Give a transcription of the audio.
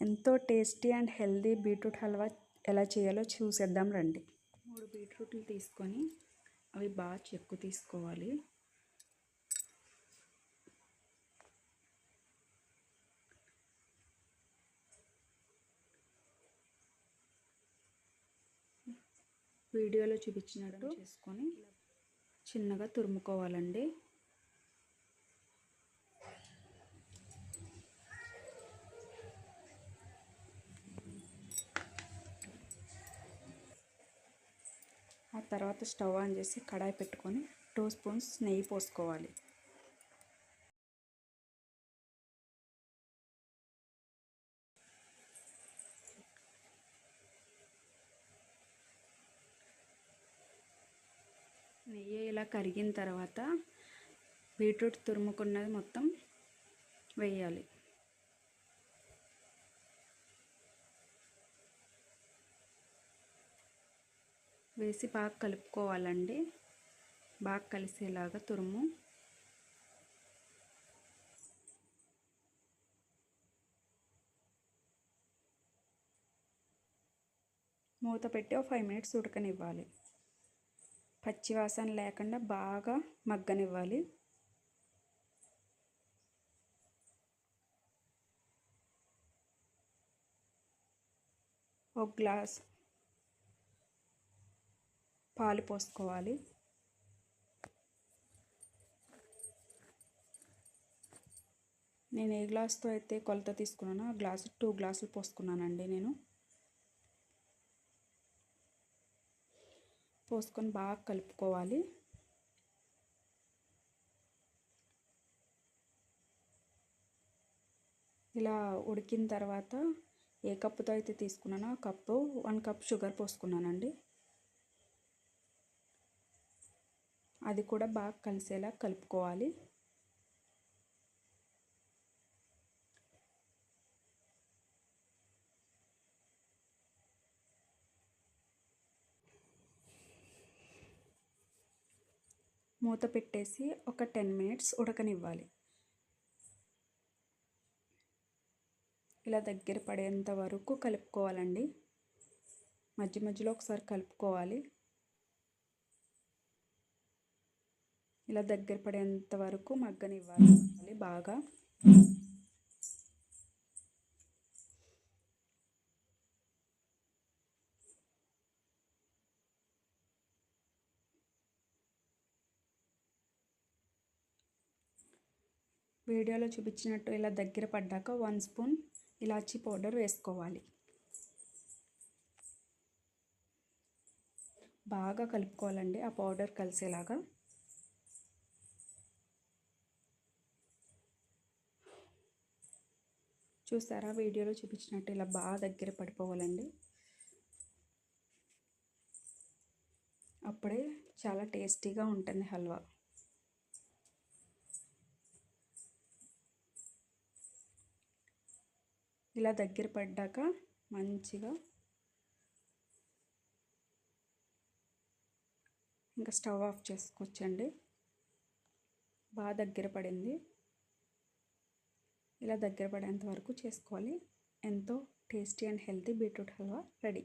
ఎంతో tasty and healthy beetroot halwa ఎలా చేయాలో చూసేద్దాం రండి. 3 బీట్రూట్లు తీసుకొని అవి బాగా చెక్కు తీసుకోవాలి. వీడియోలో చూపించినట్టు చేసుకొని చిన్నగా తురుముకోవాలండి. ఆ తర్వాత స్టవ్ ఆన్ చేసి కడాయి పెట్టుకొని 2 స్పూన్స్ నెయ్యి పోసుకోవాలి. నెయ్యి ఇలా కరిగిన తర్వాత బీట్రూట్ తురుముకున్నది మొత్తం వేయాలి. వేసి బాగా కలుపుకోవాలండి. బాగా కలిసేలాగా తురుము. మూత పెట్టి 5 మినిట్స్ ఉడకనివ్వాలి. పచ్చివాసన లేకుండా బాగా మగ్గనివ్వాలి. ఒక గ్లాస్ పాలు పోసుకోవాలి. నేను ఏ గ్లాస్తో అయితే కొలత తీసుకున్నానో ఆ గ్లాసు 2 గ్లాసులు పోసుకున్నానండి. నేను పోసుకొని బాగా కలుపుకోవాలి. ఇలా ఉడికిన తర్వాత ఏ కప్పుతో అయితే తీసుకున్నానో ఆ కప్పు 1 కప్ షుగర్ పోసుకున్నానండి. అది కూడా బాగా కలిసేలా కలుపుకోవాలి. మూత పెట్టేసి ఒక 10 మినిట్స్ ఉడకనివ్వాలి. ఇలా దగ్గర పడేంత వరకు కలుపుకోవాలండి. మధ్య మధ్యలో ఒకసారి కలుపుకోవాలి. ఇలా దగ్గర పడేంత వరకు మగ్గనివ్వాలి బాగా. వీడియోలో చూపించినట్టు ఇలా దగ్గర పడ్డాక 1 స్పూన్ ఇలాచీ పౌడర్ వేసుకోవాలి. బాగా కలుపుకోవాలండి ఆ పౌడర్ కలిసేలాగా. చూసారా, వీడియోలో చూపించినట్టు ఇలా బాగా దగ్గర పడిపోవాలండి. అప్పుడే చాలా టేస్టీగా ఉంటుంది హల్వా. ఇలా దగ్గర పడ్డాక మంచిగా ఇంకా స్టవ్ ఆఫ్ చేసుకోవచ్చండి. బాగా దగ్గర పడింది. ఇలా దగ్గర పడేంత వరకు చేసుకోవాలి. ఎంతో tasty and healthy beetroot halwa ready.